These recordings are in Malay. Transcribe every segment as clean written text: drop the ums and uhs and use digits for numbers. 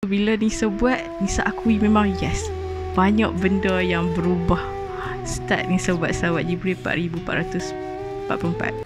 Bila Nisa buat, Nisa akui memang yes, banyak benda yang berubah. Start Nisa buat salawat Jibril 4444.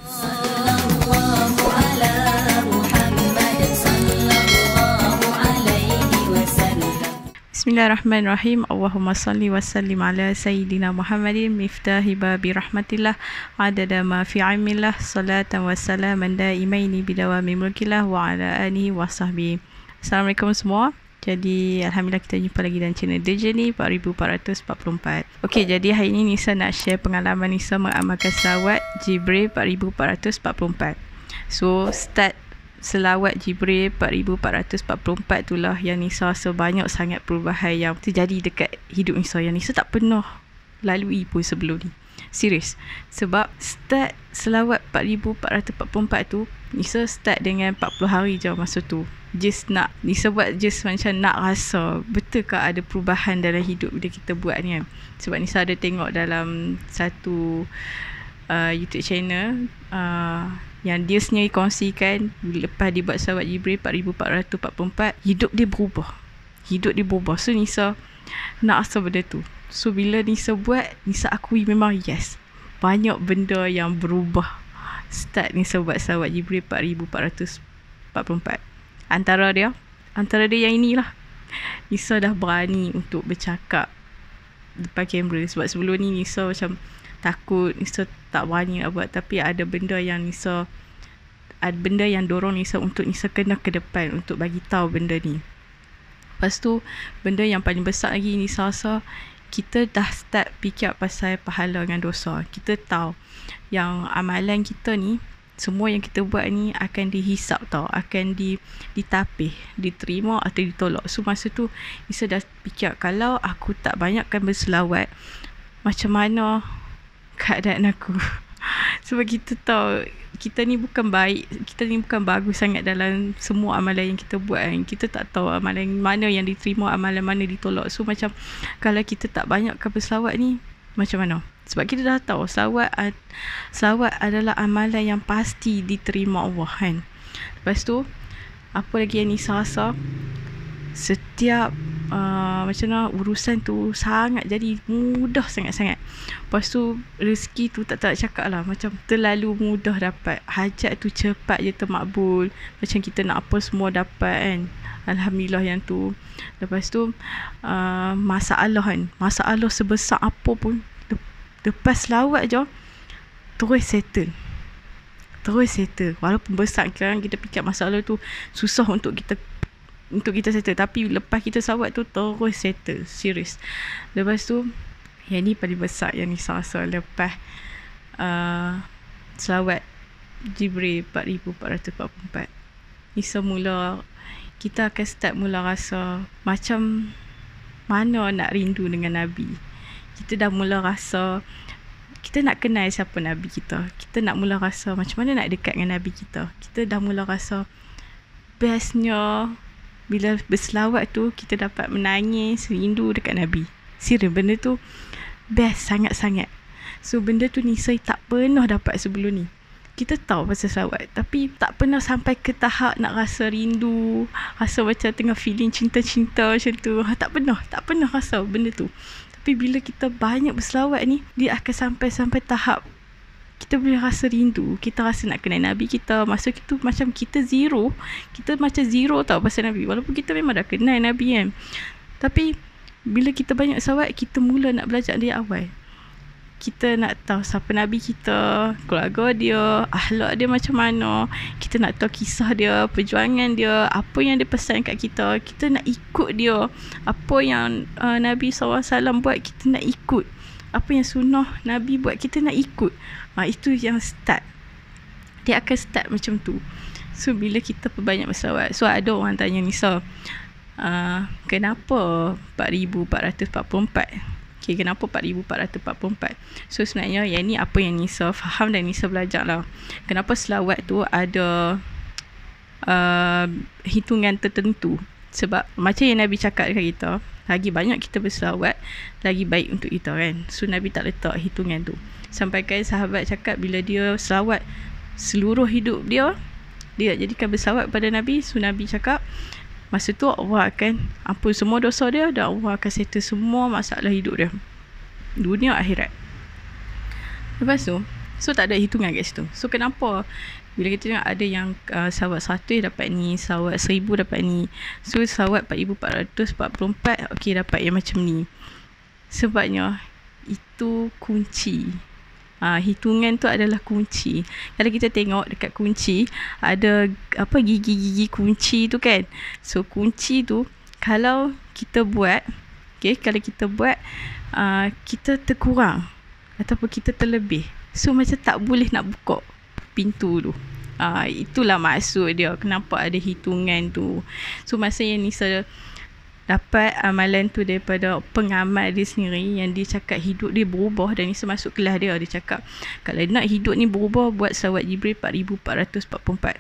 Bismillahirrahmanirrahim. Allahumma salli wa sallim ala Sayyidina Muhammadin miftahi babi rahmatillah adada ma fi ilmillah salatan wa salaman daimaini bidawami mulkillah wa ala alihi wa sahbihi. Assalamualaikum semua. Jadi alhamdulillah kita jumpa lagi dalam channel The Journey 4444. Okey, jadi hari ini Nisa nak share pengalaman Nisa mengamalkan selawat Jibril 4444. So start selawat Jibril 4444 itulah yang Nisa rasa banyak sangat perubahan yang terjadi dekat hidup Nisa yang Nisa tak pernah lalui pun sebelum ni. Serius. Sebab start selawat 4444 tu Nisa start dengan 40 hari je masa tu. Just nak Nisa buat just macam nak rasa betulkah ada perubahan dalam hidup bila kita buat ni kan. Sebab Nisa ada tengok dalam satu YouTube channel yang dia sendiri kongsikan lepas dia buat selawat Jibril 4444 hidup dia berubah. So Nisa nak rasa benda tu. So bila Nisa buat, Nisa akui memang yes, banyak benda yang berubah. Start Nisa buat selawat Jibril 4444. Antara dia yang inilah, Nisa dah berani untuk bercakap depan kamera. Sebab sebelum ni Nisa macam takut, Nisa tak berani nak buat. Tapi ada benda yang dorong Nisa untuk Nisa kena ke depan untuk bagi tahu benda ni. Lepas tu benda yang paling besar lagi Nisa rasa, kita dah start fikir pasal pahala dengan dosa. Kita tahu yang amalan kita ni, semua yang kita buat ni akan dihisap tau, akan ditapih, diterima atau ditolak. So masa tu Nisa dah fikir, kalau aku tak banyakkan berselawat, macam mana keadaan aku. Sebab kita tahu kita ni bukan baik, kita ni bukan bagus sangat dalam semua amalan yang kita buat kan. Kita tak tahu amalan mana yang diterima, amalan mana ditolak. So macam kalau kita tak banyakkan berselawat ni, macam mana? Sebab kita dah tahu selawat adalah amalan yang pasti diterima Allah kan. Lepas tu apa lagi yang Nisa rasa, setiap macam mana urusan tu sangat jadi mudah sangat-sangat. Lepas tu rezeki tu tak cakap lah, macam terlalu mudah dapat. Hajat tu cepat je termakbul, macam kita nak apa semua dapat kan. Alhamdulillah yang tu. Lepas tu masalah sebesar apa pun, lepas selawat je terus settle. Walaupun besar kan, kita fikir masalah tu susah untuk kita settle, tapi lepas kita selawat tu terus settle. Serius. Lepas tu yang ni paling besar yang Nisa rasa lepas selawat Jibril 4444. Kita akan start mula rasa macam mana nak rindu dengan Nabi. Kita dah mula rasa kita nak kenal siapa Nabi kita. Kita nak mula rasa macam mana nak dekat dengan Nabi kita. Kita dah mula rasa bestnya bila berselawat tu kita dapat menangis, rindu dekat Nabi. Serius, benda tu best sangat-sangat. So benda tu Nisa tak pernah dapat sebelum ni. Kita tahu pasal selawat, tapi tak pernah sampai ke tahap nak rasa rindu, rasa macam tengah feeling cinta-cinta macam tu. Tak pernah rasa benda tu. Tapi bila kita banyak berselawat ni, dia akan sampai tahap kita boleh rasa rindu. Kita rasa nak kenal Nabi kita. Masa itu macam kita zero. Kita macam zero tau pasal Nabi. Walaupun kita memang dah kenal Nabi kan. Tapi bila kita banyak selawat, kita mula nak belajar dari awal. Kita nak tahu siapa Nabi kita, keluarga dia, akhlak dia macam mana. Kita nak tahu kisah dia, perjuangan dia, apa yang dia pesan kat kita. Kita nak ikut dia. Apa yang Nabi SAW buat, kita nak ikut. Apa yang sunnah Nabi buat, kita nak ikut. Itu yang start. Dia akan start macam tu. So bila kita perbanyak berselawat. So ada orang tanya Nisa, kenapa 4444? Okay, kenapa 4444? So sebenarnya yang ni apa yang Nisa faham dan Nisa belajar lah. Kenapa selawat tu ada hitungan tertentu. Sebab macam yang Nabi cakap dekat kita, lagi banyak kita berselawat, lagi baik untuk kita kan. So Nabi tak letak hitungan tu. Sampai kan sahabat cakap bila dia selawat seluruh hidup dia jadikan berselawat pada Nabi. So Nabi cakap masa tu Allah akan ampun semua dosa dia dan Allah akan settle semua masalah hidup dia, dunia akhirat. Lepas tu, so tak ada hitungan kat situ. So kenapa bila kita tengok ada yang sawat 100 dapat ni, sawat 1000 dapat ni, so sawat 4444 okey dapat yang macam ni? Sebabnya itu kunci. Hitungan tu adalah kunci. Kalau kita tengok dekat kunci ada apa, gigi-gigi kunci tu kan. So kunci tu kalau kita buat, kalau kita buat kita terkurang ataupun kita terlebih, so macam tak boleh nak buka pintu tu. Itulah maksud dia kenapa ada hitungan tu. So masa yang Nisa dapat amalan tu daripada pengamal dia sendiri, yang dia cakap hidup dia berubah, dan Nisa masuk kelas dia cakap kalau nak hidup ni berubah, buat selawat Jibril 4444.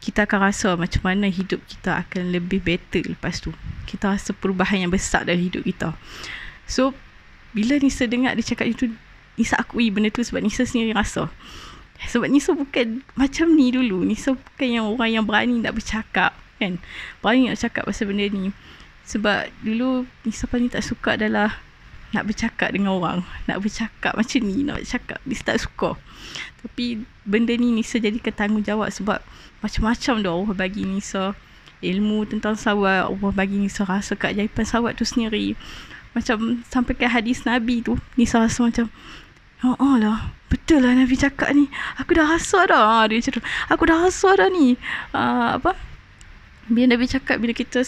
Kita akan rasa macam mana hidup kita akan lebih better lepas tu. Kita rasa perubahan yang besar dalam hidup kita. So bila Nisa dengar dia cakap itu, Nisa akui benda tu sebab Nisa sendiri rasa. Sebab Nisa bukan macam ni dulu. Nisa bukan yang orang yang berani nak bercakap kan. Berani nak cakap pasal benda ni. Sebab dulu Nisa paling tak suka adalah nak bercakap dengan orang. Nak bercakap macam ni, nak bercakap. Nisa tak suka. Tapi benda ni Nisa jadikan tanggungjawab sebab macam-macam dah Allah bagi Nisa ilmu tentang sawat. Allah bagi Nisa rasa keajaiban sawat tu sendiri. Macam sampai ke hadis Nabi tu, Nisa rasa macam lah, betul lah Nabi cakap ni. Aku dah rasa dah. Dia cakap, aku dah rasa dah ni. Bila Nabi cakap, bila kita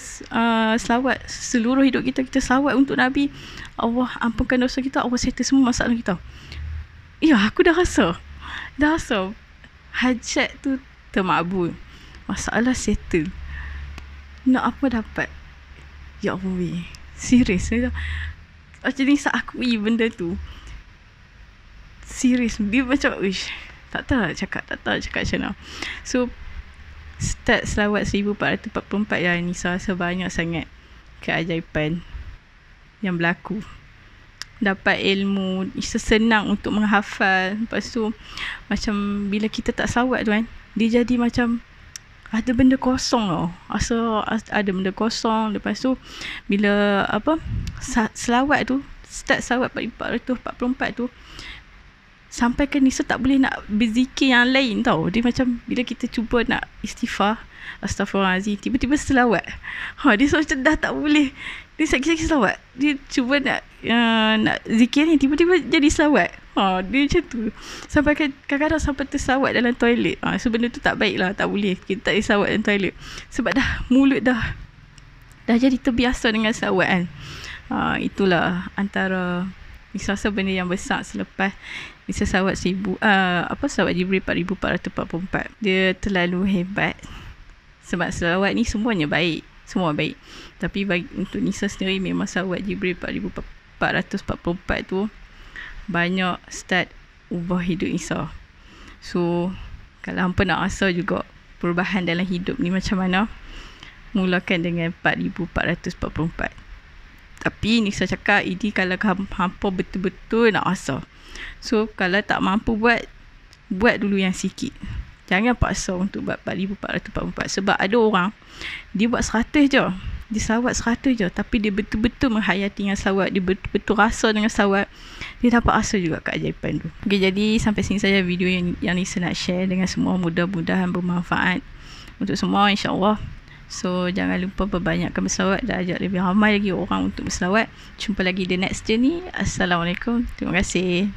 selawat seluruh hidup kita, kita selawat untuk Nabi, Allah ampunkan dosa kita, Allah settle semua masalah kita. Ya, aku dah rasa. Dah rasa. Hajat tu termakbul. Masalah settle. Nak apa dapat. Ya Allah, serius. Macam ni saya akui benda tu. Serius, dia macam tak tahu cakap macam mana. So start selawat 1444 dah Nisa rasa banyak sangat keajaiban yang berlaku. Dapat ilmu, Nisa senang untuk menghafal. Lepas tu macam bila kita tak selawat tu kan, dia jadi macam ada benda kosong tau. Ada benda kosong. Lepas tu bila selawat tu, start selawat 1444 tu, sampai kan Nisa tak boleh nak berzikir yang lain tau. Dia macam bila kita cuba nak istighfar, astaghfirullahalazim, tiba-tiba selawat. Dia macam dah tak boleh. Dia sakit-sakit selawat. Dia cuba nak zikir ni, tiba-tiba jadi selawat. Dia macam tu. Sampai kadang-kadang sampai terselawat dalam toilet. So benda tu tak baik lah. Tak boleh kita tak selawat dalam toilet. Sebab dah mulut dah jadi terbiasa dengan selawat kan. Itulah antara Nisa rasa benda yang besar selepas Nisa selawat selawat Jibril 4444. Dia terlalu hebat. Sebab selawat ni semuanya baik. Semua baik. Tapi untuk Nisa sendiri memang selawat Jibril 4444 tu banyak start ubah hidup Nisa. So kalau hampa nak rasa juga perubahan dalam hidup ni macam mana, mulakan dengan 4444. Tapi Nisa cakap ini kalau hampa betul-betul nak rasa. So kalau tak mampu buat dulu yang sikit. Jangan paksa untuk buat 4444. Sebab ada orang dia buat 100 je. Dia selawat 100 je, tapi dia betul-betul menghayati dengan selawat. Dia betul-betul rasa dengan selawat. Dia dapat rasa juga keajaiban tu. Okay, jadi sampai sini saja video yang Nisa nak share dengan semua. Mudah-mudahan bermanfaat untuk semua, insya-Allah. So jangan lupa perbanyakkan berselawat dan ajak lebih ramai lagi orang untuk berselawat. Jumpa lagi di next journey. Assalamualaikum. Terima kasih.